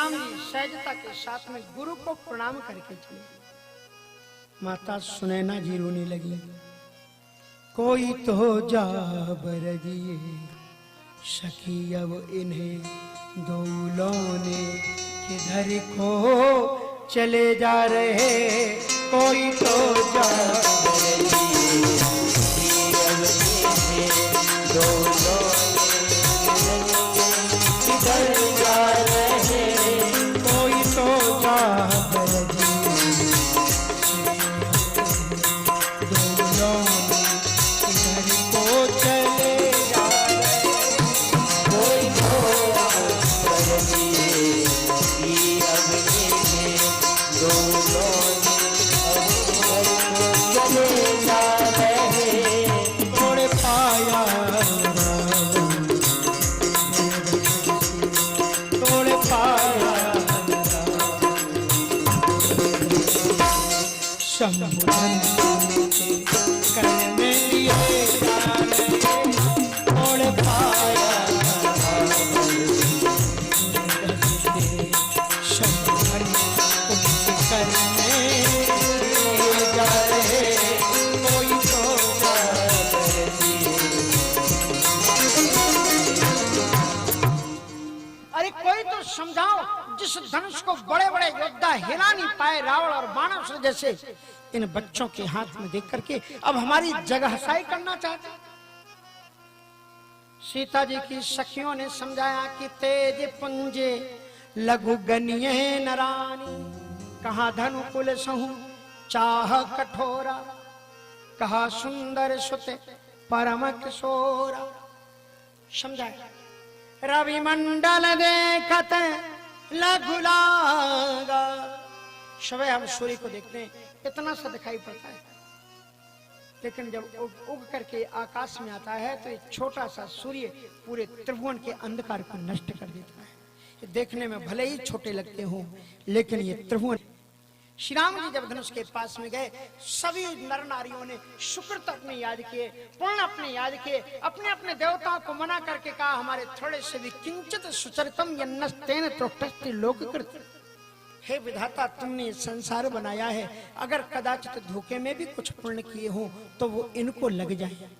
राम जी सहजता के साथ में गुरु को प्रणाम करके चले। माता सुनैना जी रोने लगी। कोई तो जा बरजिए सखी अब इन्हें दो लौने किधर को चले जा रहे। कोई तो जा बरजिए सखी अब इन्हें दो लौने किधर जा रहे। कोई तो जा धनुष को बड़े बड़े योद्धा हिला नहीं पाए रावण और बाणासुर जैसे, इन बच्चों के हाथ में देख करके अब हमारी जगहसाई करना चाहते। सीता जी की सखियों ने समझाया कि तेज पंजे लघु गनिये नरानी, कहा धनुकुल सहु चाह कठोरा, कहा सुंदर सुते परम किशोरा। समझाया रवि मंडल देखत लघु लागा। सुबह हम सूर्य को देखते हैं इतना सा दिखाई पड़ता है, लेकिन जब उग करके आकाश में आता है तो एक छोटा सा सूर्य पूरे त्रिभुवन के अंधकार को नष्ट कर देता है। ये देखने में भले ही छोटे लगते हों, लेकिन ये त्रिभुवन। श्री राम जी जब धनुष के पास में गए, सभी नर नारियों ने शुक्रत अपने याद किए, पुण्य अपने याद किए, अपने अपने देवताओं को मना करके कहा हमारे थोड़े से भी किंचित सुचरितम यन्नस्तेन त्रोष्टस्ति लोककृत। हे विधाता, तुमने ये संसार बनाया है, अगर कदाचित धोखे में भी कुछ पुण्य किए हो तो वो इनको लग जाए।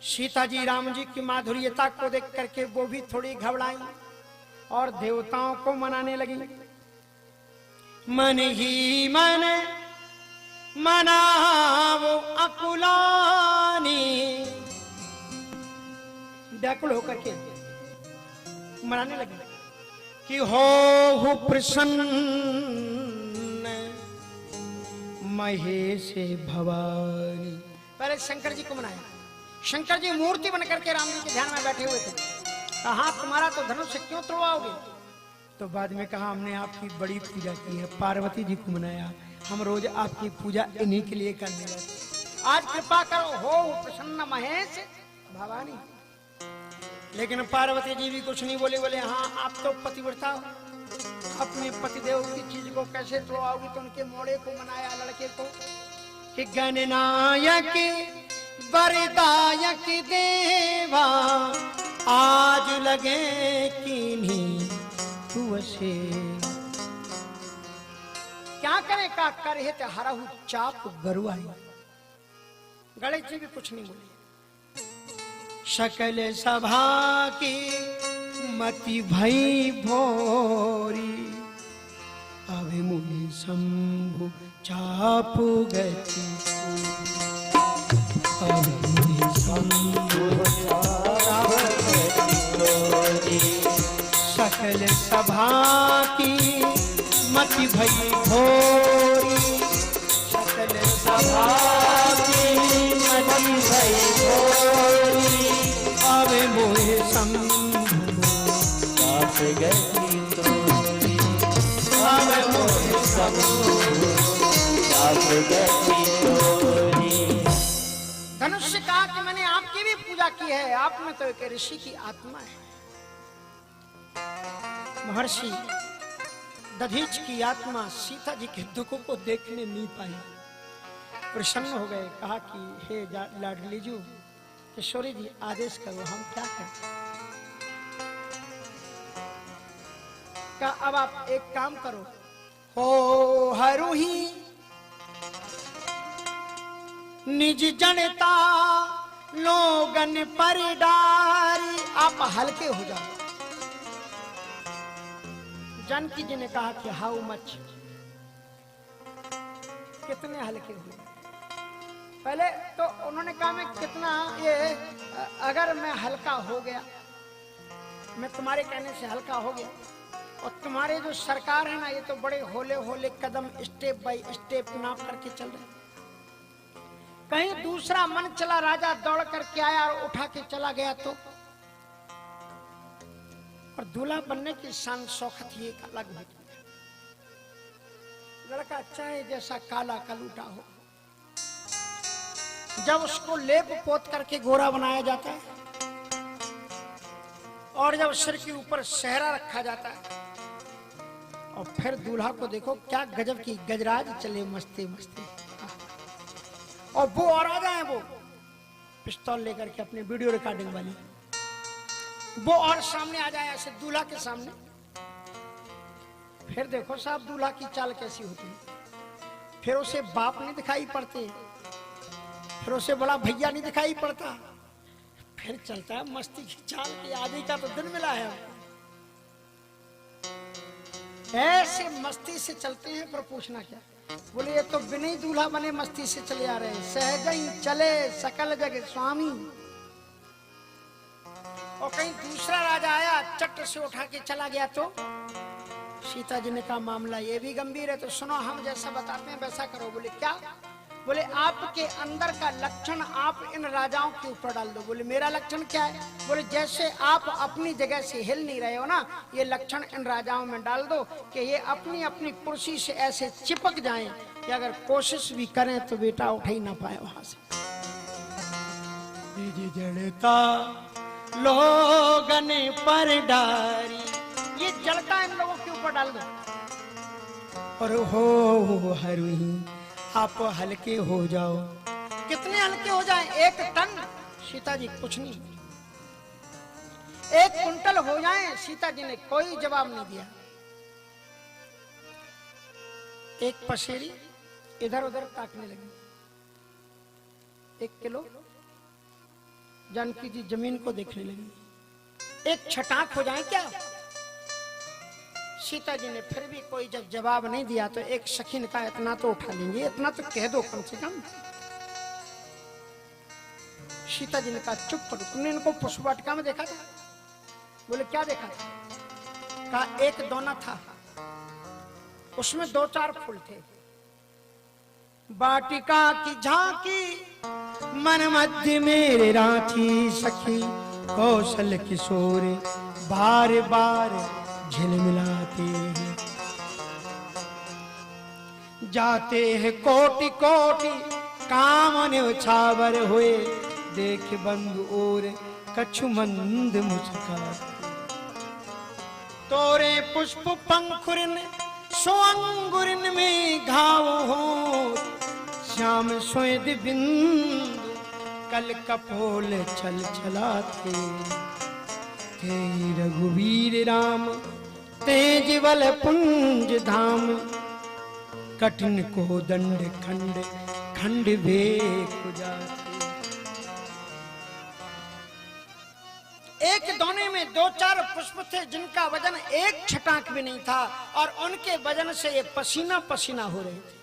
सीता जी राम जी की माधुर्यता को देख करके वो भी थोड़ी घबराई और देवताओं को मनाने लगी। मन ही मन मनावो अकुलानी, व्याकुल होकर के मनाने लगी कि हो प्रसन्न महेश भवानी। पहले शंकर जी को मनाया। शंकर जी मूर्ति बनकर के राम जी के ध्यान में बैठे हुए थे। कहा तुम्हारा तो धनुष से क्यों तोड़वाओगे? तो बाद में कहा हमने आपकी बड़ी पूजा की है, पार्वती जी को मनाया, हम रोज आपकी पूजा इन्हीं के लिए करने लगे। आज कृपा करो हो प्रसन्न महेश भवानी। लेकिन पार्वती जी भी कुछ नहीं बोले। बोले हाँ आप तो पतिव्रता हो, अपने पतिदेव की चीज को कैसे तोड़वाओगी? तो उनके मोड़े को मनाया, लड़के को, कि गणनायक वरदायक देवा आज लगे किन्हीं तुअसे। क्या करे का करे ते हरहु चाप गरुआई। गणेश जी भी कुछ नहीं बोले। सकल सभा की मति भई भोरी, अभी मुनि शंभु चाप गति। अभी मुनि शंभु चाप गति। सकल सभा की मति भई भोरी, सकल सभा की मति भई भोरी, अब मोहे शंभु चाप गति तोरी। अब मोहे शंभु चाप गति तोरी। धनुष से कहा कि मैंने आपकी भी पूजा की है, आप में तो एक ऋषि की आत्मा है। महर्षि दधीच की आत्मा सीता जी के दुखों को देखने नहीं पाई, प्रसन्न हो गए। कहा कि हे लाडली जी, किशोरी जी आदेश करो, हम क्या करें? का अब आप एक काम करो, हो हरू ही निज जनता लोगन पर डारी, आप हल्के हो जाओ। जानकी जी ने कहा कि हाउ मच, कितने हल्के हुए। पहले तो उन्होंने कहा मैं कितना, ये अगर मैं हल्का हो गया, मैं तुम्हारे कहने से हल्का हो गया, और तुम्हारे जो सरकार है ना, ये तो बड़े होले होले कदम स्टेप बाय स्टेप नाप करके चल रहे। कहीं दूसरा मन चला राजा दौड़ करके आया और उठा के चला गया तो, और दूल्हा बनने की शान शौकत ही एक अलग होती है। लड़का चाहे जैसा काला कलूटा हो, जब उसको लेप पोत करके गोरा बनाया जाता है, और जब सिर के ऊपर सेहरा रखा जाता है, और फिर दूल्हा को देखो क्या गजब की गजराज चले मस्ते मस्ते, और वो और आ जाए, वो पिस्तौल लेकर के अपनी वीडियो रिकॉर्डिंग वाली, वो और सामने आ जाए ऐसे दूल्हा के सामने। फिर देखो साहब दूल्हा की चाल कैसी होती है। फिर उसे बाप नहीं दिखाई पड़ते, फिर उसे बड़ा भैया नहीं दिखाई पड़ता, फिर चलता है मस्ती की चाल की, आदि का तो दिन मिला है। ऐसे मस्ती से चलते हैं, पर पूछना क्या। बोले ये तो बिना ही दूल्हा बने मस्ती से चले आ रहे हैं, सहज ही चले सकल जग स्वामी। और कहीं दूसरा राजा आया चट से उठा के चला गया तो सीता जी ने कहा मामला ये भी गंभीर है, तो सुनो हम जैसा बताते हैं वैसा करो। बोले क्या? बोले आपके अंदर का लक्षण आप इन राजाओं के ऊपर डाल दो। बोले मेरा लक्षण क्या है? बोले जैसे आप अपनी जगह से हिल नहीं रहे हो ना, ये लक्षण इन राजाओं में डाल दो कि ये अपनी अपनी कुर्सी से ऐसे चिपक जाएं कि अगर कोशिश भी करें तो बेटा उठ ही ना पाए वहां से। जड़ता लोगन पर डारी, ये जड़ता इन लोगों के ऊपर डाल दो। और हो हरुही आप हल्के हो जाओ। कितने हल्के हो जाएं? 1 टन? सीता जी कुछ नहीं। 1 कुंटल हो जाएं? सीता जी ने कोई जवाब नहीं दिया। 1 पसेरी इधर उधर ताकने लगी। 1 किलो? जानकी जी जमीन को देखने लगी। 1 छटाक हो जाए क्या? सीता जी ने फिर भी कोई जब जवाब नहीं दिया तो एक सखी ने कहा इतना तो उठा लेंगे, इतना तो कह दो कम से कम। सीता जी ने कहा चुप करो, तुमने इनको पुष्प वाटिका में देखा था? बोले क्या देखा था? कहा 1 दोना था, उसमें 2-4 फूल थे। वाटिका की झांकी मन मध्य मेरे रांची सखी, कौशल किशोर बार बार झिलमिलाते हैं। जाते हैं कोटि कोटि कामन उछावर हुए, देख बंधु और कछु मंद मुस्काते। तोरे पुष्प पंखुरिन सोअंगुरिन में घाव हो, श्याम स्वेद बिंदु कल कपोल छल छलाते। थे रघुवीर राम तेजवल पुंज धाम, कठिन को दंड खंड खंड भेख जाते। 1 दोने में 2-4 पुष्प थे जिनका वजन 1 छटाक भी नहीं था, और उनके वजन से ये पसीना पसीना हो रहे थे।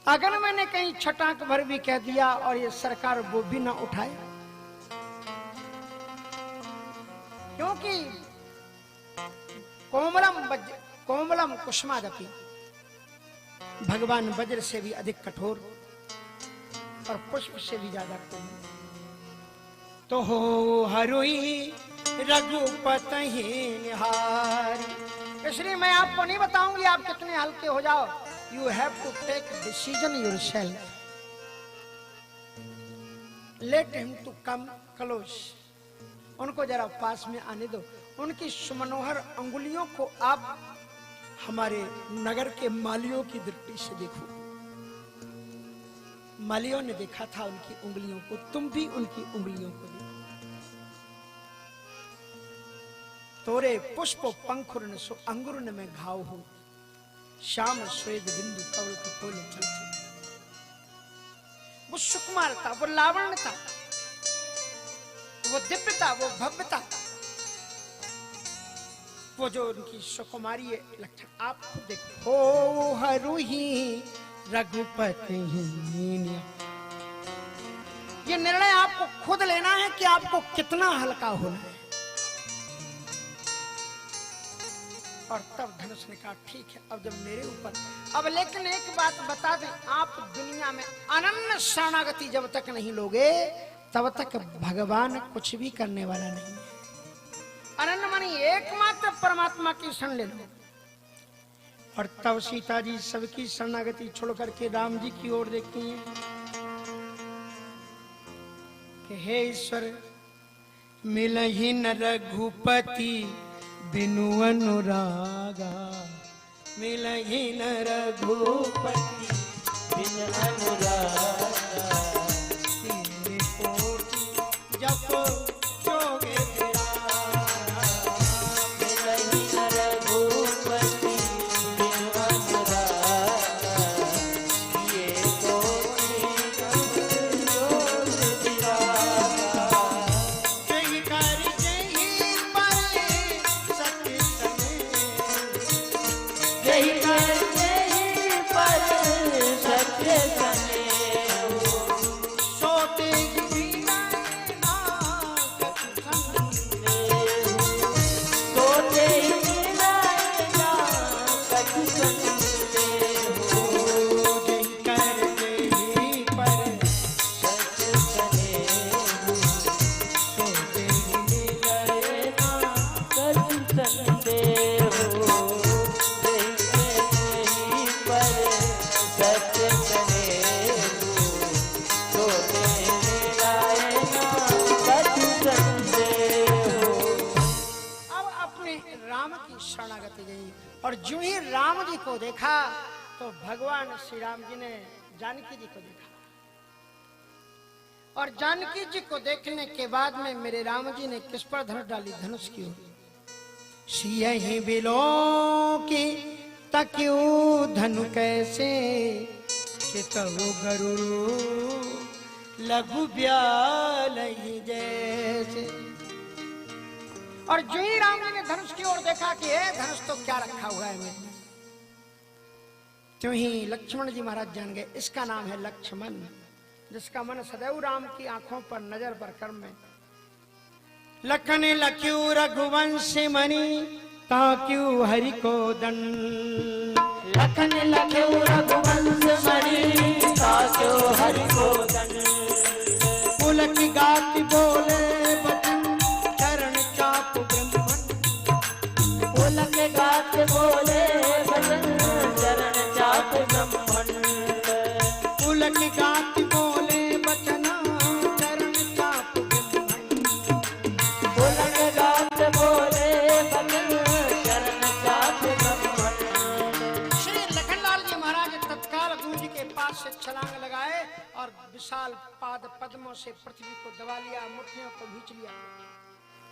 अगर मैंने कहीं छटाक भर भी कह दिया और ये सरकार वो भी ना उठाए, क्योंकि कोमलम कुसुमादपि, भगवान वज्र से भी अधिक कठोर और पुष्प से भी ज्यादा कोमल। तो हो हरुई रघुपति निहारी। इसलिए मैं आपको नहीं बताऊंगी आप कितने हल्के हो जाओ। You have to take decision yourself. Let him to come close. उनको जरा पास में आने दो। उनकी सुमनोहर अंगुलियों को आप हमारे नगर के मालियों की दृष्टि से देखो। मालियों ने देखा था उनकी उंगलियों को, तुम भी उनकी उंगलियों को देखो। तोरे पुष्प पंखुरन सो अंगुरन में घाव हो, श्याम श्वेत बिंदु कवल कपोल चल चल। वो सुकुमार था, वो लावण्य था, वो दिव्यता, वो भव्यता, वो जो उनकी सुकुमारी लक्षण आप खुद देखो। हो हरुहि रघुपति। ये निर्णय आपको खुद लेना है कि आपको कितना हल्का होना है। और तब धनुष ने कहा ठीक है, अब जब मेरे ऊपर, अब लेकिन एक बात बता दें, आप दुनिया में अनन्य शरणागति जब तक नहीं लोगे तब तक भगवान कुछ भी करने वाला नहीं है। अनन्य मानी एकमात्र परमात्मा की शरण ले लो। और तब सीता जी सबकी शरणागति छोड़ करके राम जी की ओर देखती हैं कि हे ईश्वर, मिलहि न रघुपति बिनु अनुरागा, मिलहि न रघुपति बिनु अनुरागा, तेरे कोटि जप जोगे विरागा, मिलहि न रघुपति बिनु अनुरागा, ये कोटि जप जोगे विरागा। जय कर जय पर सत्य सने, जय कर जय पर सत्य सने, सोते बिना ना कछु संदेह, सोते बिना ना कछु संदेह, जय कर जय पर सत्य सने, सोते बिना ना कछु संदेह, जय कर जय पर सत्य सने, सोते बिना ना कछु संदेह। अब अपने राम की शरणागति गई और जो ही राम जी को देखा तो भगवान श्री राम जी ने जानकी जी को देखा। और जानकी जी को देखने के बाद में मेरे राम जी ने किस पर धनुष डाली? धनुष की ओर। सियहि बिलो की तक्यू धनु कैसे, चितहु गरुड़ लघु ब्यालहि जैसे। और जो ही राम जी ने धनुष की ओर देखा कि ये धनुष तो क्या रखा हुआ है मेरे, त्यों ही लक्ष्मण जी महाराज जान गए इसका नाम है लक्ष्मण, जिसका मन सदैव राम की आंखों पर नजर पर कर्म में। लखन लख्यू रघुवंश मणि ताक्यू हरि को दंड, लखन लख्यू रघुवंश मणि ताक्यू हरि को दंड, पुलक गाति बोले बचन चरण चाप ब्रह्मन, पुलक गाति बोले बचन चरण चाप ब्रह्मन, पुलक गाति बोले बचन चरण चाप ब्रह्मन, पुलक गाति बोले बचन चरण चाप ब्रह्मन। श्री लखनलाल जी महाराज तत्काल गुरु जी के पास से छलांग लगाए और विशाल पाद पद्मों से पृथ्वी को दबा लिया, मुट्ठियों को भींच लिया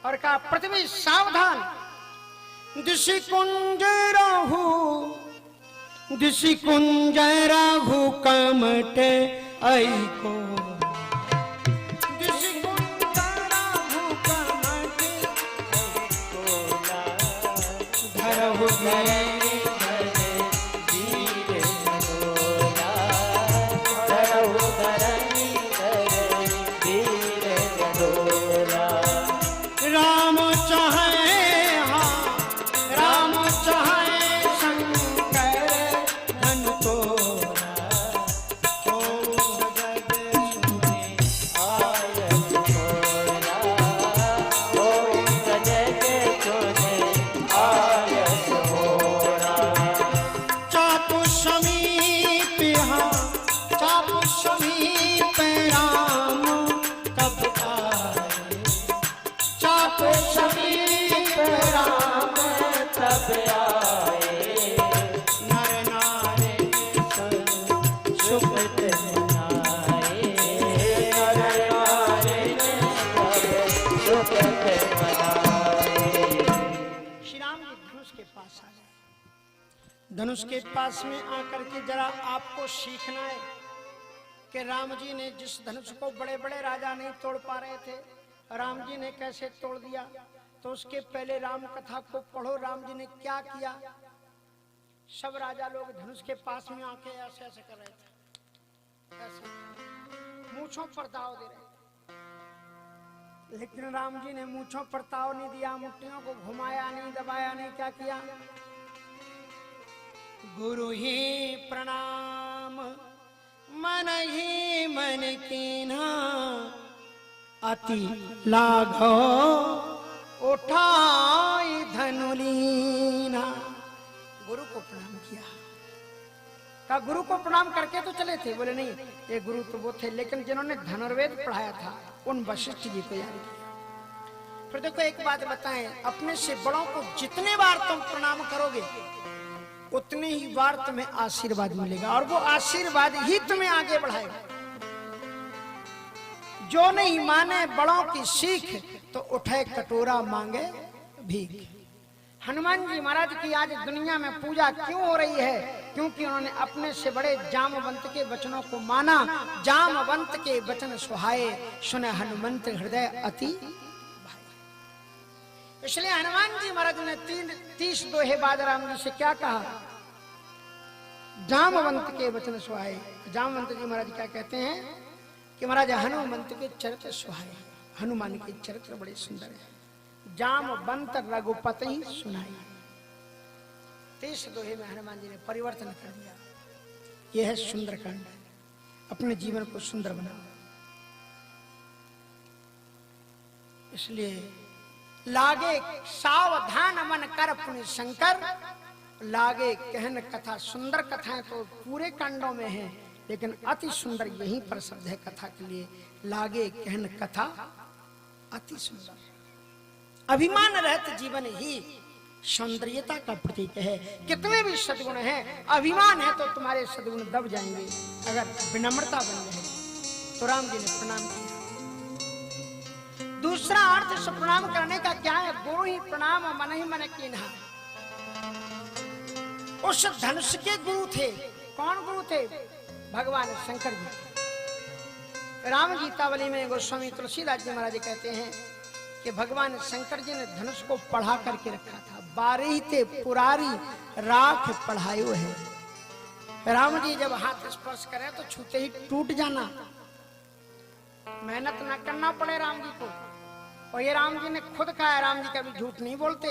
और कहा पृथ्वी सावधान, दिशि कुंज राहु, दिशि कुंज राहु कमट आई को, दिशि कुंज राहु कमट आई को, धरहु धरे राम चाहे हाँ, राम चाहे शंकर धन तोरा, तो सजग सुने आयत मोरा, तो सजग सुने आयत मोरा। पास आ गए। धनुष के पास में आकर के जरा आपको सीखना है कि राम जी ने जिस धनुष को बड़े बड़े राजा नहीं तोड़ पा रहे थे, राम जी ने कैसे तोड़ दिया। तो उसके पहले राम कथा को पढ़ो, राम जी ने क्या किया। सब राजा लोग धनुष के पास में आके ऐसे ऐसे कर रहे थे, ऐसे मूंछों पर दाव दे रहे, लेकिन राम जी ने मूंछों पर ताव नहीं दिया, मुट्ठियों को घुमाया नहीं, दबाया नहीं, क्या किया। गुरु ही प्रणाम मन ही मन कीन्हा, अति लाघो उठाई धनुलीना। गुरु को प्रणाम किया। का गुरु को प्रणाम करके तो चले थे? बोले नहीं, ये गुरु तो वो थे लेकिन जिन्होंने धनुर्वेद पढ़ाया था उन वशिष्ठ जी को याद किया। फिर देखो एक बात बताएं, अपने से बड़ों को जितने बार तुम प्रणाम करोगे उतने ही बार तुम्हें आशीर्वाद मिलेगा, और वो आशीर्वाद ही तुम्हें आगे बढ़ाएगा। जो नहीं माने बड़ों की सीख तो उठे कटोरा मांगे भीख। हनुमान जी महाराज की आज दुनिया में पूजा क्यों हो रही है? क्योंकि उन्होंने अपने से बड़े जामवंत के वचनों को माना। जामवंत के वचन सुहाए, सुने हनुमंत हृदय अति भाए। इसलिए हनुमान जी महाराज ने 30 दोहे बाद राम जी से क्या कहा? जामवंत के वचन सुहाए। जामवंत जी महाराज क्या कहते हैं कि महाराज हनुमंत के चरित्र सुहाए। हनुमान के चरित्र बड़े सुंदर है। जामवंत रघुपति सुनाई। 30 दोहे में हनुमान जी ने परिवर्तन कर दिया। यह है सुंदरकांड। अपने जीवन को सुंदर बनाओ। इसलिए लागे सावधान मन कर पुण्य शंकर, लागे कहन कथा। सुंदर कथाएं तो पूरे कांडों में हैं, लेकिन अति सुंदर यहीं पर शब्द है कथा के लिए। लागे कहन कथा अति सुंदर। अभिमान रहित जीवन ही सौंदर्यता का प्रतीक है। कितने भी सद्गुण हैं, अभिमान है तो तुम्हारे सद्गुण दब जाएंगे। अगर विनम्रता बन जाए तो राम जी ने प्रणाम किया। दूसरा अर्थ इस प्रणाम करने का क्या है? गुरु ही प्रणाम मन ही मन कीन्हा। उस धनुष के गुरु थे। कौन गुरु थे? भगवान शंकर जी। राम गीतावली में गोस्वामी तुलसीदास जी महाराज कहते हैं कि भगवान शंकर जी ने धनुष को पढ़ा करके रखा था। 12 ते पुरारी राख पढ़ायो है। राम जी जब हाथ स्पर्श करें तो छूते ही टूट जाना, मेहनत ना करना पड़े राम जी को। और ये राम जी ने खुद कहा। राम जी कभी झूठ नहीं बोलते।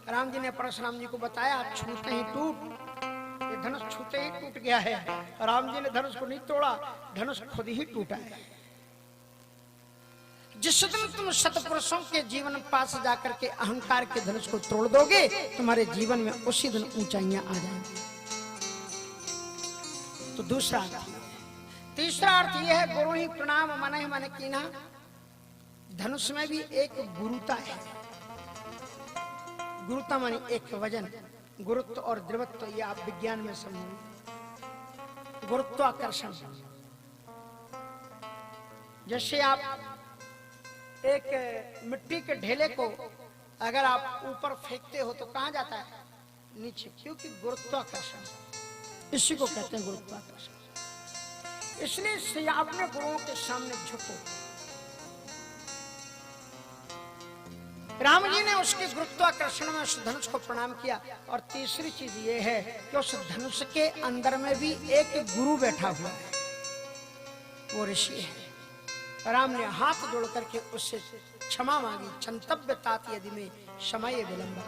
राम जी ने परशुराम जी को बताया, छूते ही टूट, ये धनुष छूते ही टूट गया है। राम जी ने धनुष को नहीं तोड़ा, धनुष खुद ही टूटा है। जिस दिन तुम सतपुरुषों के जीवन पास जाकर के अहंकार के धनुष को तोड़ दोगे, तुम्हारे जीवन में उसी दिन ऊंचाइयां आ जाएंगी। तो दूसरा अर्थ। तीसरा अर्थ यह है गुरु ही प्रणाम मन ही मन कीन्हा। धनुष में भी एक गुरुता है। गुरुता मानी एक वजन। गुरुत्व और द्रवत्व ये आप विज्ञान में समझेंगे। गुरुत्वाकर्षण, जैसे आप एक मिट्टी के ढेले को अगर आप ऊपर फेंकते हो तो कहां जाता है? नीचे, क्योंकि गुरुत्वाकर्षण। इसी को कहते हैं गुरुत्वाकर्षण। इसलिए अपने गुरुओं के सामने झुको। राम जी ने उसके गुरुत्वाकर्षण में उस धनुष को प्रणाम किया। और तीसरी चीज ये है कि उस धनुष के अंदर में भी एक गुरु बैठा हुआ है, वो ऋषि है। राम ने हाथ जोड़ करके उससे क्षमा मांगी। क्षंतव्य तात यदि में समय विलंबा।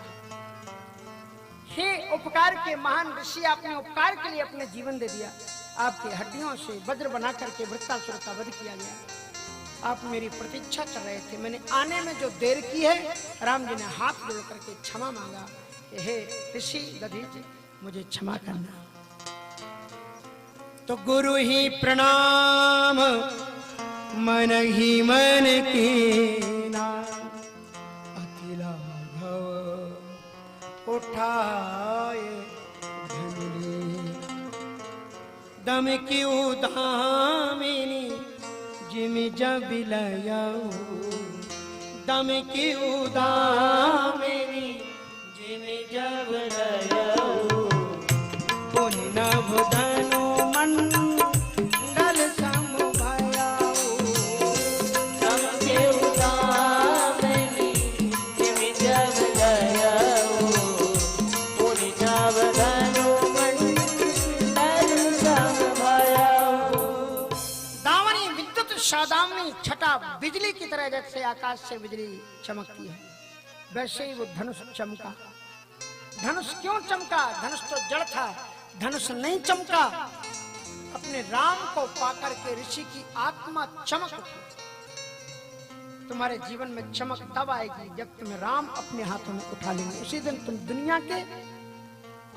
हे उपकार के महान ऋषि, आपने उपकार के लिए अपने जीवन दे दिया। आपकी हड्डियों से वज्र बना करके वृत्तासुर का वध किया गया। आप मेरी प्रतीक्षा कर रहे थे, मैंने आने में जो देर की है। राम जी ने हाथ जोड़ करके क्षमा मांगा कि हे ऋषि दधीच, मुझे क्षमा करना। तो गुरु ही प्रणाम मन ही मन कीन्हा, अति लाघव उठाए धनुली। दम की उदामिनी जिमि जब लयाऊ, दम की उदामिनी जिमि जब बिजली की तरह जैसे आकाश से बिजली चमकती है, वैसे ही वो धनुष चमका। धनुष क्यों चमका? धनुष तो जड़ था, धनुष नहीं चमका। अपने राम को पाकर के ऋषि की आत्मा चमक उठी। तुम्हारे जीवन में चमक तब आएगी जब तुम राम अपने हाथों में उठा लेंगे। उसी दिन तुम दुनिया के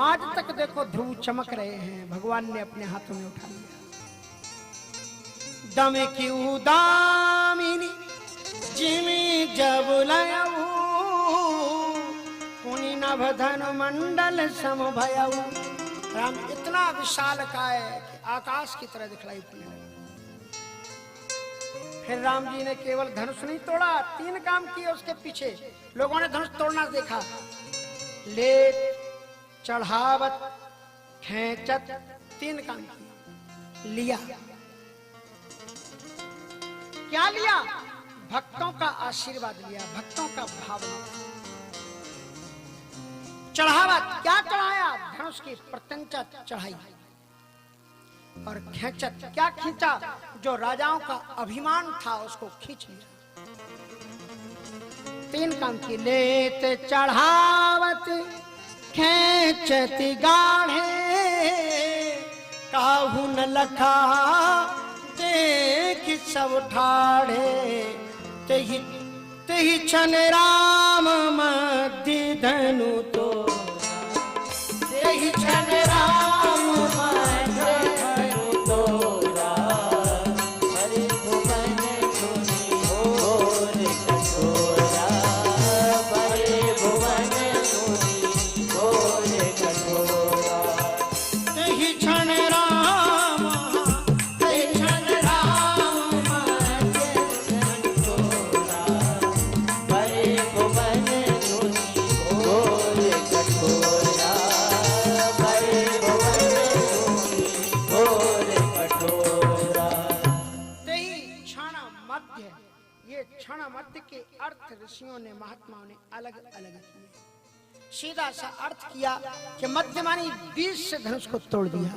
आज तक देखो ध्रुव चमक रहे हैं, भगवान ने अपने हाथों में उठा लिया। दम की उदामिनी जिमी जब लयऊ पुनि नभ धनु मंडल समभयऊ। राम इतना विशाल काय कि आकाश की तरह दिखलाई पड़ने लगा। फिर राम जी ने केवल धनुष नहीं तोड़ा, 3 काम किए उसके पीछे। लोगों ने धनुष तोड़ना देखा, लेट, चढ़ावत, खेचत, 3 काम किए। लिया, क्या लिया? भक्तों का आशीर्वाद लिया, भक्तों का भाव लिया। चढ़ावत, क्या चढ़ाया? धनुष की प्रत्यंचा चढ़ाई। और खेचत, क्या खींचा? जो राजाओं का अभिमान था उसको खींच लिया। 3 काम किए। लेत चढ़ावत खेचत गाढ़े काहू न लखा देख सब ठाढ़े। तेहि छन राम मध्य धनु तो तेहि छन राम मध्य धनु तोरा। हरि भुवन मुनि घोर कठोरा, हरि भुवन मुनि घोर कठोरा। तेहि छन राम, तेहि छन राम मध्य धनु तोरा। हरि भुवन मुनि घोर कठोरा, हरि भुवन मुनि घोर कठोरा। तेहि क्षण मध्य, ये क्षण मध्य के अर्थ ऋषियों ने, महात्माओं ने अलग अलग किए। सीधा सा अर्थ किया कि मध्य मानी 20 से धनुष को तोड़ दिया,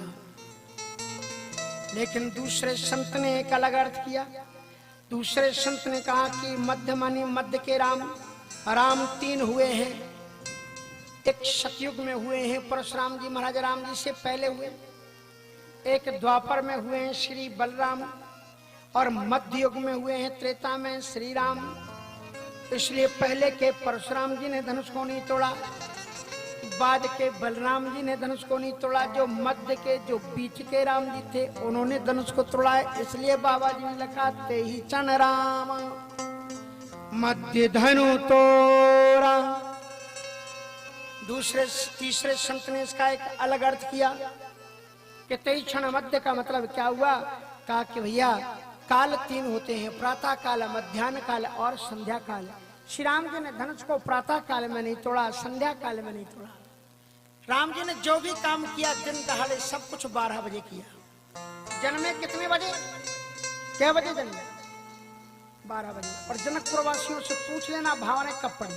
लेकिन दूसरे संत ने एक अलग अर्थ किया। दूसरे संत ने कहा कि मध्य मानी मध्य के राम, राम 3 हुए हैं। एक सतयुग में हुए हैं परशुराम जी, महाराज राम जी से पहले हुए। एक द्वापर में हुए हैं श्री बलराम, और मध्य युग में हुए हैं त्रेता में श्री राम। इसलिए पहले के परशुराम जी ने धनुष को नहीं तोड़ा, बाद के बलराम जी ने धनुष को नहीं तोड़ा। जो मध्य के, जो बीच के राम जी थे, उन्होंने धनुष को तोड़ा है। इसलिए बाबा जी ने लिखा तेहि चन राम मध्य धनु तोड़ा। तीसरे संत ने इसका एक अलग अर्थ किया कि तेहि क्षण मध्य का मतलब क्या हुआ? कहा कि भैया काल 3 होते हैं, प्रातः काल, मध्याह्न काल और संध्या काल। श्री राम जी ने धनुष को प्रातः काल में नहीं तोड़ा, संध्या काल में नहीं तोड़ा। राम जी ने जो भी काम किया दिन दहाड़े सब कुछ 12 बजे किया। जन्मे कितने बजे? क्या बजे जन्मे? 12 बजे। और जनकपुर वासियों से पूछ लेना भावना कब पड़ी?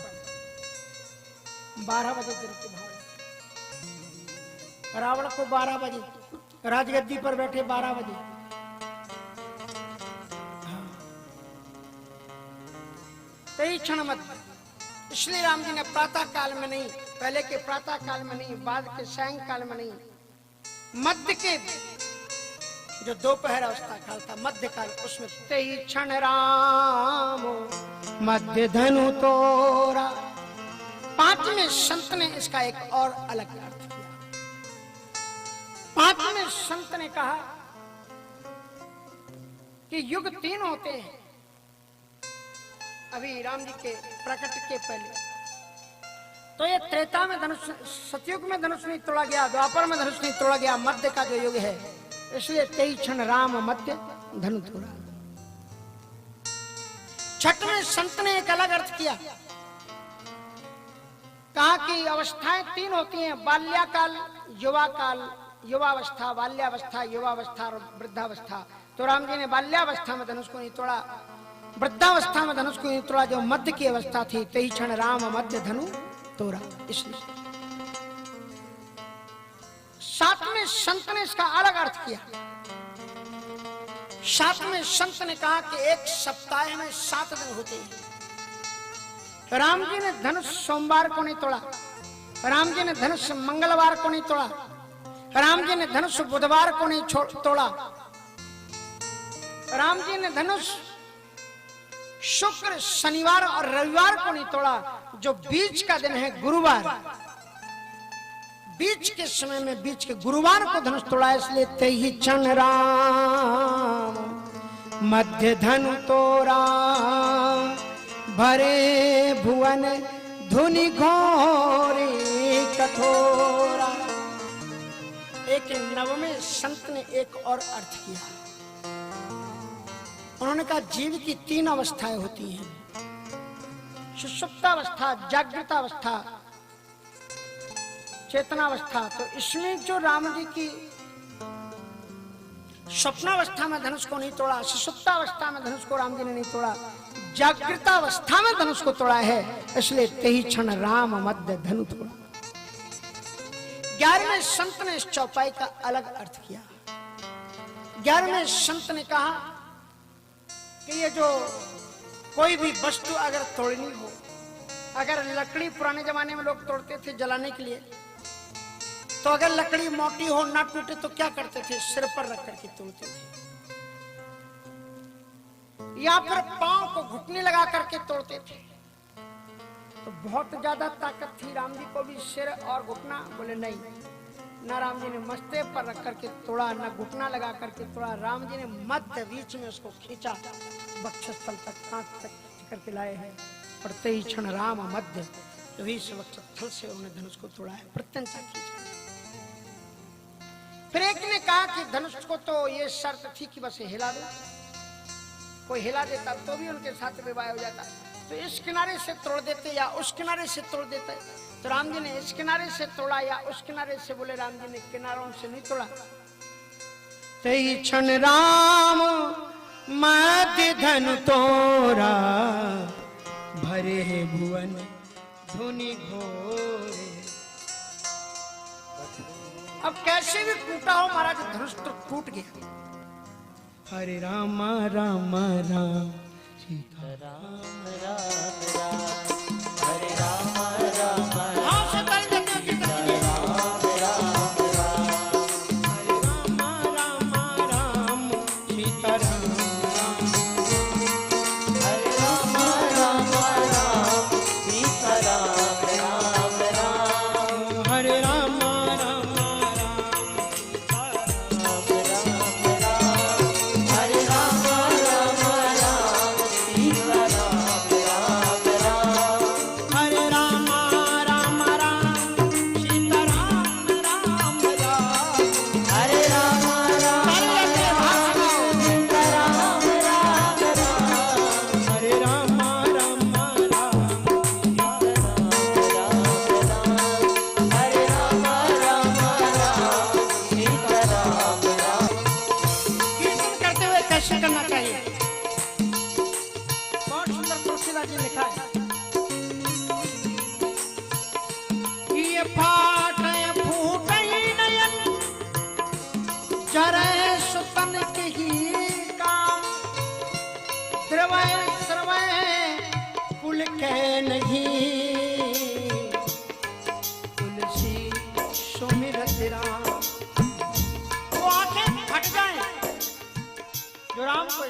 12 बजे दिन की भावना। रावण को 12 बजे, राजगद्दी पर बैठे 12 बजे। तेहि क्षण मध्य। इसलिए राम जी ने प्रातः काल में नहीं, पहले के प्रातः काल में नहीं, बाद के सायं काल में नहीं, मध्य के जो दोपहर अवस्था काल था, मध्य काल, उसमें तेहि क्षण राम मध्य धनु तोरा। 5वें संत ने इसका एक और अलग अर्थ किया। 5वें संत ने कहा कि युग 3 होते हैं। अभी राम जी के प्रकट के पहले तो ये त्रेता में धनुष, सतयुग में धनुष नहीं तोड़ा गया, द्वापर में धनुष नहीं तोड़ा गया, मध्य का जो युग है, इसलिए तेहि क्षण राम मध्य धनु तोड़ा। 6वें संत ने एक अलग अर्थ किया। कहा कि अवस्थाएं 3 होती हैं, बाल्याकाल, युवा काल, युवावस्था, बाल्यावस्था, युवावस्था और वृद्धावस्था। तो राम जी ने बाल्यावस्था में धनुष को नहीं तोड़ा, वृद्धावस्था में धनुष को नहीं तोड़ा, जो मध्य की अवस्था थी। तेहि क्षण राम मध्य धनु तोड़ा। इसलिए 7वें संत ने इसका अलग अर्थ किया सातवें संत ने कहा कि एक सप्ताह में 7 दिन होते हैं। राम जी ने धनुष सोमवार को नहीं तोड़ा, राम जी ने धनुष मंगलवार को नहीं तोड़ा, राम जी ने धनुष बुधवार को नहीं तोड़ा, राम जी ने धनुष शुक्र शनिवार और रविवार को नहीं तोड़ा। जो बीच का दिन है गुरुवार, बीच के समय में बीच के गुरुवार को धनुष तोड़ा, इसलिए ते ही क्षण राम मध्य धनु तोड़ा, भरे भुवन धुनि घोरी कठोरा। एक नवमें संत ने एक और अर्थ किया। उन्होंने कहा जीव की 3 अवस्थाएं होती हैं, सुषुप्तावस्था, जागृतावस्था, चेतनावस्था। तो इसमें जो राम जी की स्वप्नावस्था में धनुष को नहीं तोड़ा, सुषुप्तावस्था में धनुष को राम जी ने नहीं तोड़ा, जागृतावस्था में धनुष को तोड़ा है, इसलिए तेही क्षण राम मध्य धनु तोड़ा। 11वें संत ने इस चौपाई का अलग अर्थ किया। 11वें संत ने कहा कि ये जो कोई भी वस्तु अगर तोड़नी हो, अगर लकड़ी पुराने जमाने में लोग तोड़ते थे जलाने के लिए, तो अगर लकड़ी मोटी हो ना टूटे तो क्या करते थे, सिर पर रख करके तोड़ते थे, या फिर पांव को घुटने लगा करके तोड़ते थे। तो बहुत ज्यादा ताकत थी राम जी को भी, सिर और घुटना, बोले नहीं, ना राम जी ने मस्ते पर रख करके तोड़ा, ना घुटना लगा करके तोड़ा, राम जी ने मध्य बीच में उसको खींचा, वक्षस्थल तक, कांच तक खींच करके लाए हैं। और तेही क्षण राम मध्य वक्षस्थल से उन्होंने धनुष को तोड़ा है, प्रत्यंता खींच। फिर एक ने कहा कि धनुष को तो ये शर्त थी कि बस हिला दो, कोई हिला देता तो भी उनके साथ विवाह हो जाता, तो इस किनारे से तोड़ देते या उस किनारे से तोड़ देते। तो राम जी ने इस किनारे से तोड़ा या उस किनारे से, बोले राम जी ने किनारों से नहीं तोड़ा। तेई क्षण राम मध्य धनु तोड़ा, भरे भुवन धुनि घोरे। अब कैसे भी टूटा हो महाराज, धनुष तो टूट गया। हरे राम राम राम सीता राम राम राम, हरे राम राम राम, हाँ सताई देते हो कीर्तन के, राम राम राम, हरे राम राम राम सीता राम राम, हरे राम राम राम सीता राम राम राम, हरे राम राम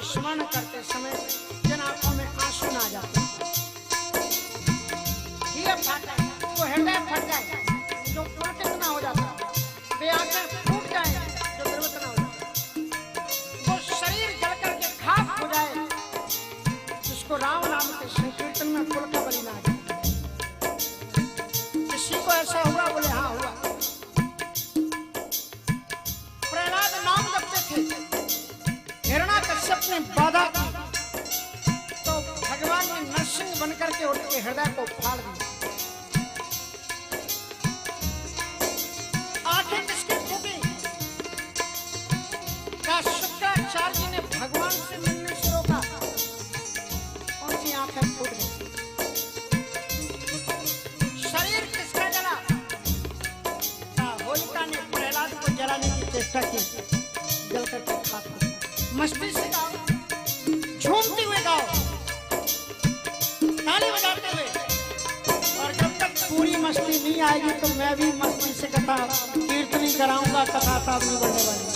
स्मरण करते समय जिन आंखों में आंसू ना जाते, ये फाटा वो हृदय फट जाए, जो पुलकित ना हो जाता, वे आंखें फूट जाए, जो द्रवित ना हो जाता, वो शरीर जल करके खाक हो जाए, जिसको राम नाम के संकीर्तन में कुल का बलि ना जाए। किसी को ऐसा हुआ? बोले हाँ हुआ। प्रहलाद नाम जपते थे, हिरण्याकश्यप ने बाधा की तो भगवान ने नरसिंह बनकर के उनके हृदय को फाड़ दिया। आंखें किसकी फूटी? क्या शुक्राचार्य जी ने भगवान से मिलने से रोका? उनकी आंखें फूट गई। शरीर किसका जला? होलिका ने प्रहलाद को जलाने की चेष्टा की, जल करके खाक हो गया। मस्ती से गाओ, झूमते हुए गाओ, ताली बजाते हुए। और जब तक पूरी मस्ती नहीं आएगी तो मैं भी मस्ती से कथा कीर्तनी कराऊंगा, कथा साहब नहीं बढ़ने वाली।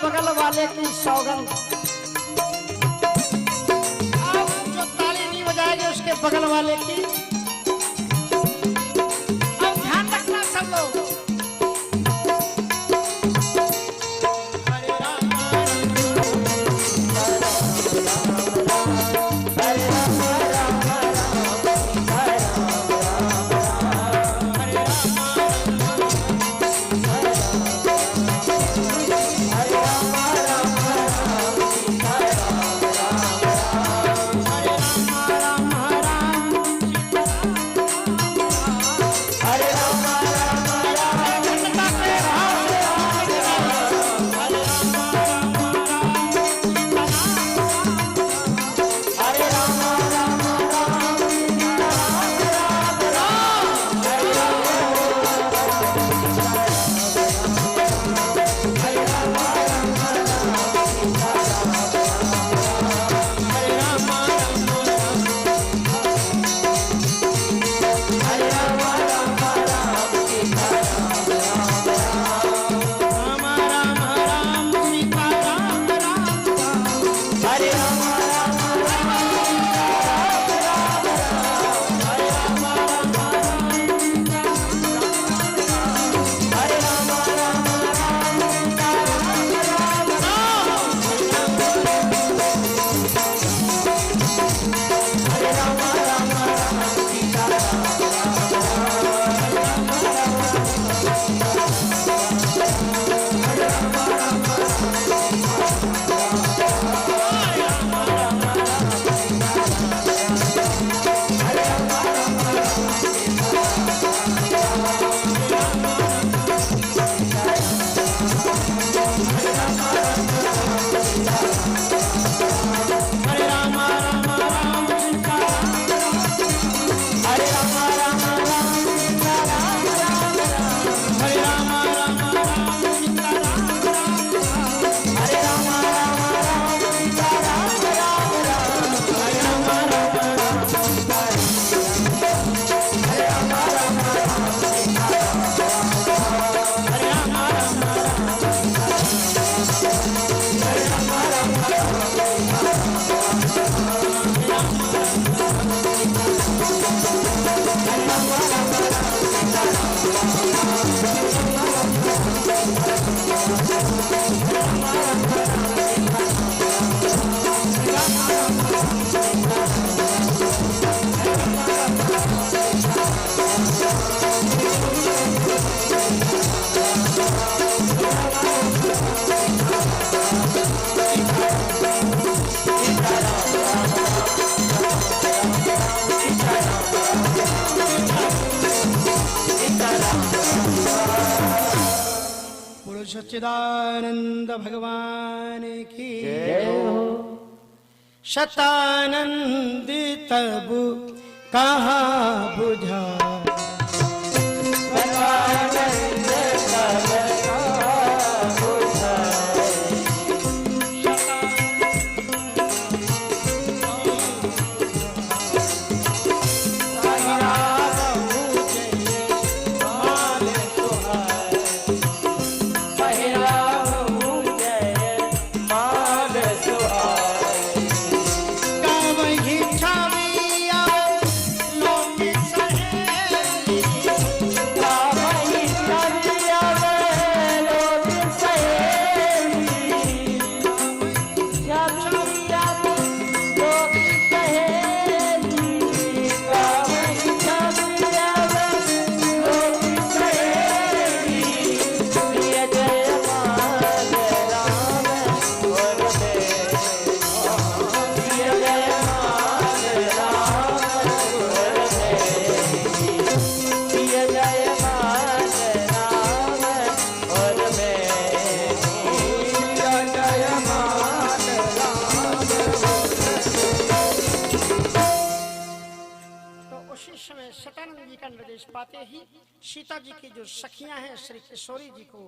बगल वाले की सौगंध। आप जो ताली नहीं बजाएंगे उसके बगल वाले की। अब ध्यान रखना सब लोग। सच्चिदानंद भगवान की जय हो। शतानंद तब कहाँ बुझा पाते ही सीता जी की जो सखियां हैं श्री किशोरी जी को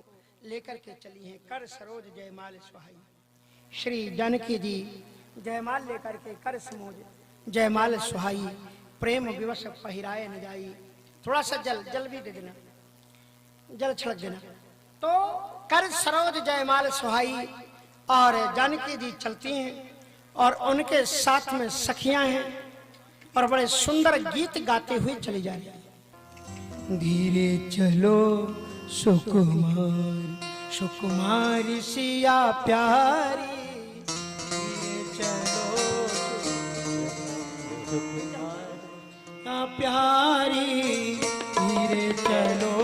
लेकर के चली हैं। कर सरोज जयमाल सुहाई, श्री जानकी जी जयमाल लेकर के कर सरोज जयमाल सुहाई, प्रेम विवश पहिराए न जाई। थोड़ा सा जल भी दे देना, जल छिड़क देना। तो कर सरोज जयमाल सुहाई और जानकी जी चलती हैं और उनके साथ में सखियां हैं और बड़े सुंदर गीत गाते हुए चली जा रही है। धीरे चलो सुकुमार सुकुमारी सिया प्यारी, धीरे चलो प्यारी, धीरे चलो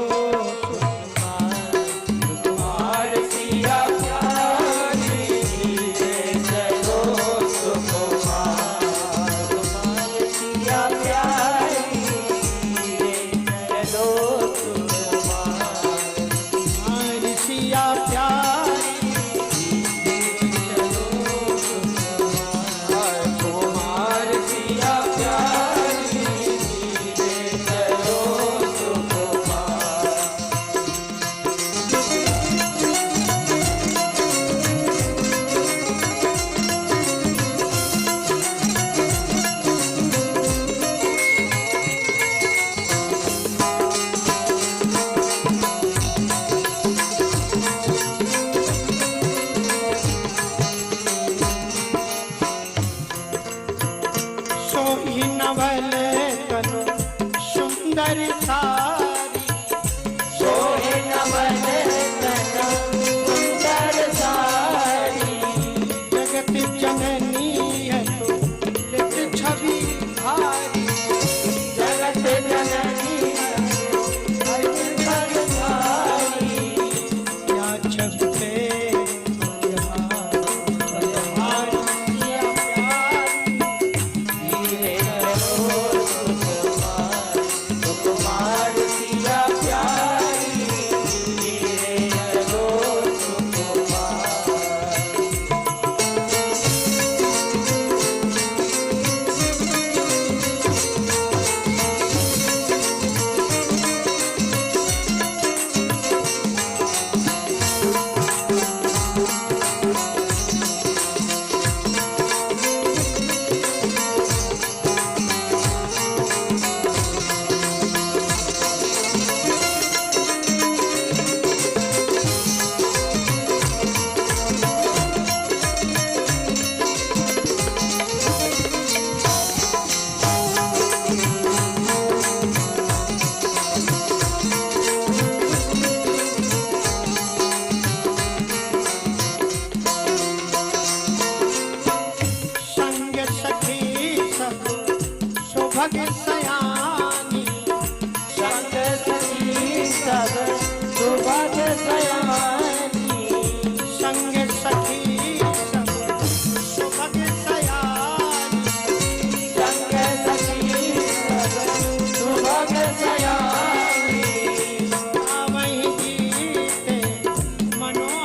मनो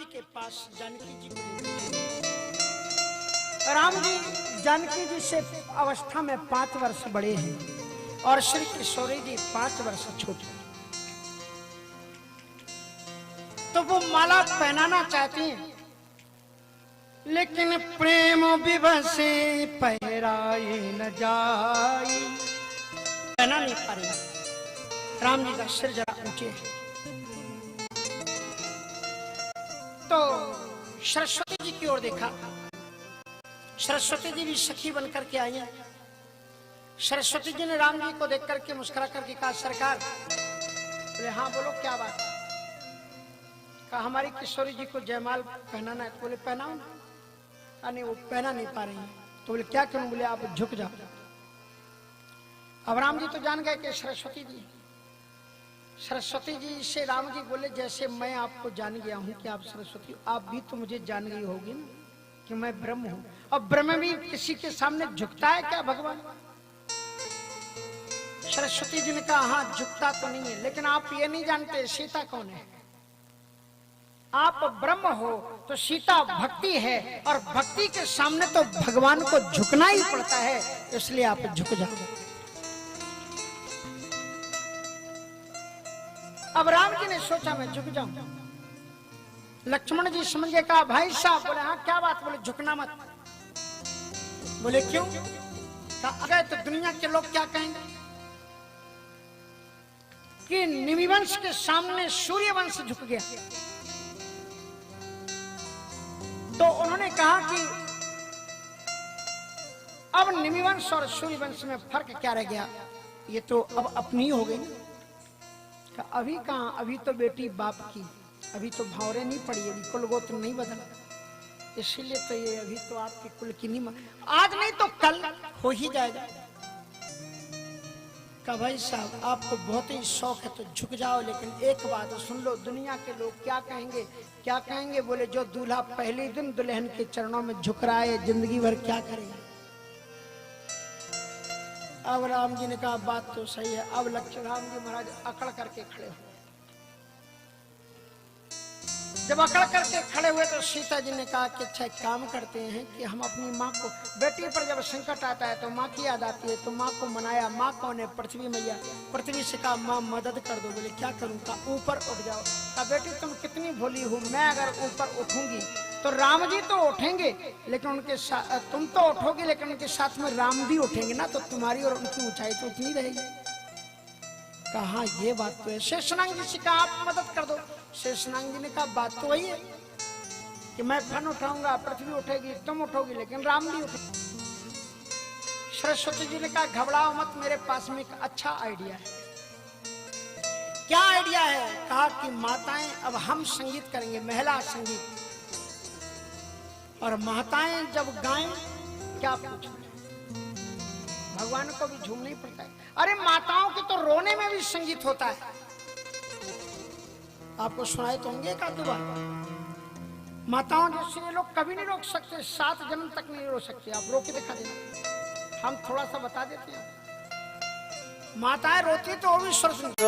के पास जानकी जी को लेकर। राम जी जानकी जी से अवस्था में 5 वर्ष बड़े हैं और श्री किशोरी जी 5 वर्ष छोटे। तो वो माला पहनाना चाहती हैं, लेकिन प्रेम विवश से पहराए न जाई, पहना नहीं पा रही। राम जी का सिर जरा ऊंचे है। तो सरस्वती जी की ओर देखा। सरस्वती जी भी सखी बनकर के आई हैं। सरस्वती जी ने राम जी को देख करके मुस्कुरा करके कहा, सरकार। बोले हाँ बोलो क्या बात। कहा हमारी किशोरी जी को जयमाल पहनाना है। तो बोले पहनाओ ना। नहीं वो पहना नहीं पा रही है। तो बोले क्या करूं। बोले आप झुक जाओ। अब राम जी तो जान गए कि सरस्वती जी। सरस्वती जी से राम जी बोले जैसे मैं आपको जान गया हूं कि आप सरस्वती, आप भी तो मुझे जान गई होगी ना कि मैं ब्रह्म हूं। और ब्रह्म भी किसी के सामने झुकता है क्या भगवान। सरस्वती जी ने कहा हाँ झुकता तो नहीं है, लेकिन आप ये नहीं जानते सीता कौन है। आप ब्रह्म हो तो सीता भक्ति है, और भक्ति के सामने तो भगवान को झुकना ही पड़ता है, इसलिए आप झुक जाओ। अब राम जी ने सोचा मैं झुक जाऊं। लक्ष्मण जी समझ गए, कहा भाई साहब। बोले हाँ क्या बात। बोले झुकना मत। बोले क्यों। कहा अगर तो दुनिया के लोग क्या कहेंगे कि निमिवंश के सामने सूर्यवंश झुक गया। तो उन्होंने कहा कि अब निमिवंश और सूर्यवंश में फर्क क्या रह गया, ये तो अब अपनी हो गई। अभी कहां, अभी तो बेटी बाप की, अभी तो भावरे नहीं पड़ी, अभी कुल गोत्र नहीं बदला, इसीलिए तो ये अभी तो आपके कुल की नहीं, आज नहीं तो कल हो ही जाएगा। कहा भाई साहब आपको बहुत ही शौक है तो झुक जाओ, लेकिन एक बात सुन लो, दुनिया के लोग क्या कहेंगे, क्या कहेंगे। बोले जो दूल्हा पहले दिन दुल्हन के चरणों में झुक रहा है जिंदगी भर क्या करेगा। अब राम जी ने कहा बात तो सही है। अब लक्ष्मण राम जी महाराज अकड़ करके खड़े हुए। जब अकड़ करके खड़े हुए तो सीता जी ने कहा कि अच्छा काम करते हैं कि हम अपनी माँ को, बेटी पर जब संकट आता है तो माँ की याद आती है, तो माँ को मनाया। माँ कौन है, पृथ्वी मैया। पृथ्वी से कहा माँ मदद कर दो। बोले क्या करूँ। कहा ऊपर उठ जाओ। कहा बेटी तुम कितनी भोली हो, मैं अगर ऊपर उठूंगी तो राम जी तो उठेंगे, लेकिन उनके साथ तुम तो उठोगे, लेकिन उनके साथ में राम भी उठेंगे ना, तो तुम्हारी और उनकी ऊंचाई तो उतनी रहेगी। कहा ये बात तो है। शेषनाग जी से कहा आप मदद कर दो। शेषनाग जी ने कहा बात तो वही है कि मैं फन उठाऊंगा, पृथ्वी उठेगी, तुम उठोगी, लेकिन राम भी उठेगी। सरस्वती जी ने कहा घबराओ मत, मेरे पास में एक अच्छा आइडिया है। क्या आइडिया है। कहा कि माताएं अब हम संगीत करेंगे, महिला संगीत, और माताएं जब गाएं क्या पूछना, भगवान को भी झूमना ही पड़ता है। अरे माताओं के तो रोने में भी संगीत होता है। आपको सुनाए तो होंगे का दुआ। माताओं जैसे लोग कभी नहीं रोक सकते, 7 जन्म तक नहीं रोक सकते। आप रो के दिखा देना, हम थोड़ा सा बता देते हैं। माताएं रोती तो वो भी स्वर सुनती।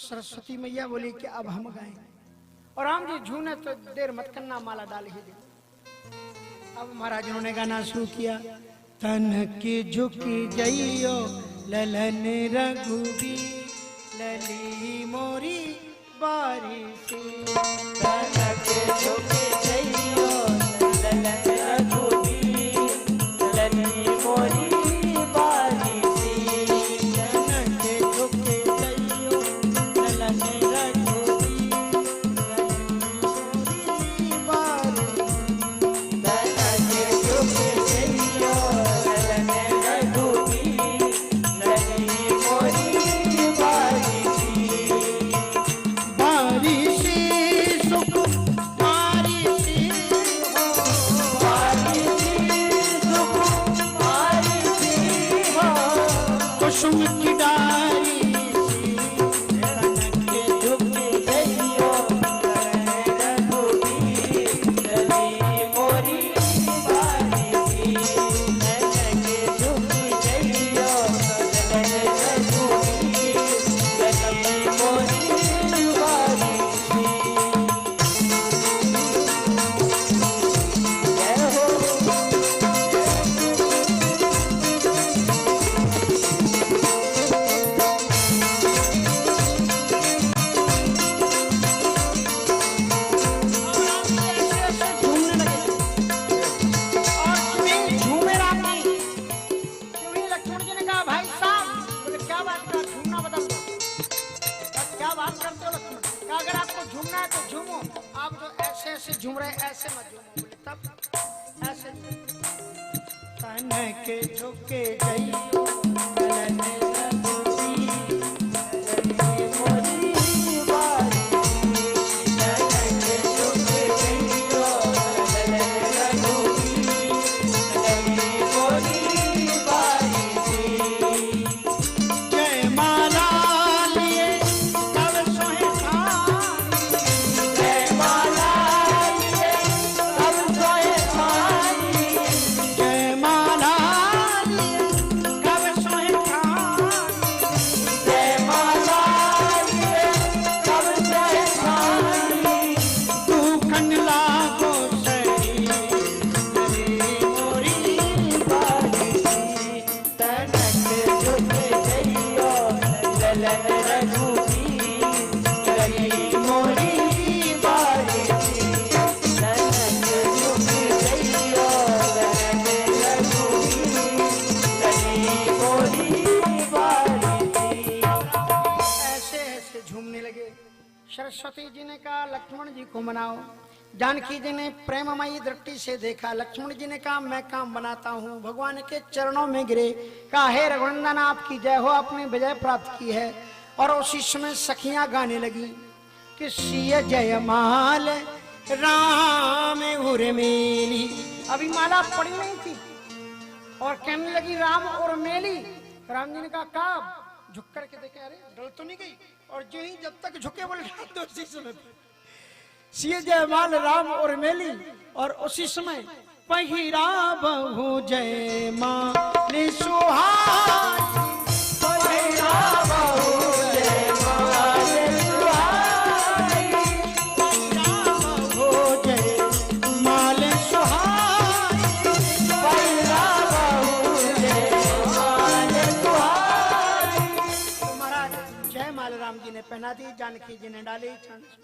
सरस्वती मैया बोली कि अब हम गाएं, और राम जी झूने तो देर मत करना, माला डाल ही दे। अब महाराज ने गाना शुरू किया। तन की झुकी जइयो ललन रघुबी, लली मोरी बारी से। तन की झुकी जइयो ललन रघुबी, लली मोरी बारी से। तन की झुकी जइयो ललन रघुबी, लली मोरी बारी। तन की झुकी जइयो ललन रघुबी, लली मोरी बारी से। बारी से सुख मारी बोले तब ऐसे तन के झुके जइयो ललन रघुबीर मोरी बारी तन के झुके जइयो ललन रघुबीर मोरी बारी जय माला लिए तब सोहे ठानी जय माला लिए तब सोहे ठानी जय माला लिए तब सोहे ठानी जय माला लिए तब सोहे ठानी तू कंडला को सही मेरी मोरी बारी तनक झुके जइयो ललन रघुबीर रही मोरी बारी तनक झुके जइयो ललन रघुबीर रही मोरी बारी। ऐसे ऐसे झूमने लगे। सरस्वती जी ने कहा लक्ष्मण जी को मनाओ। जानकी जी ने प्रेममयी दृष्टि से देखा। लक्ष्मण जी ने कहा मैं काम बनाता हूँ। भगवान के चरणों में गिरे। कहा हे रघुनंदन आपकी जय हो, आपने विजय प्राप्त की है। और उसी समय सखियां गाने लगी कि सिय जय माल राम उर्मिली। अभी माला पड़ी नहीं थी और कहने लगी राम और मेली। राम जी ने कहा झुक करके देखे, अरे डल तो नहीं गई। और जो ही जब तक झुके बोले तो उसी समय सिय जयमाल राम और मेली। और उसी समय पहिरा बहु जय माली सुहानी पहिरा बहु जय माली सुहानी पहिरा बहु जय माली सुहानी पहिरा बहु जय माली सुहानी। तो महाराज जय माल राम जी ने पहना दी, जानकी जी ने डाली।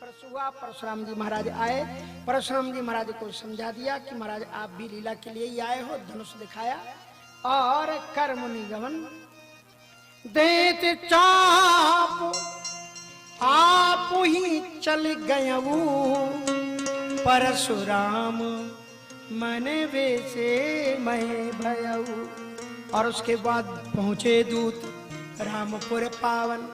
परसु हुआ, परशुराम जी महाराज आए। परशुराम जी महाराज को समझा दिया कि महाराज आप भी लीला के लिए ही आए हो। धनुष दिखाया और कर्म निगमन देते चाप आप ही चल गयऊ परशुराम मन वैसे मैं भयऊ। और उसके बाद पहुंचे दूत रामपुर पावन।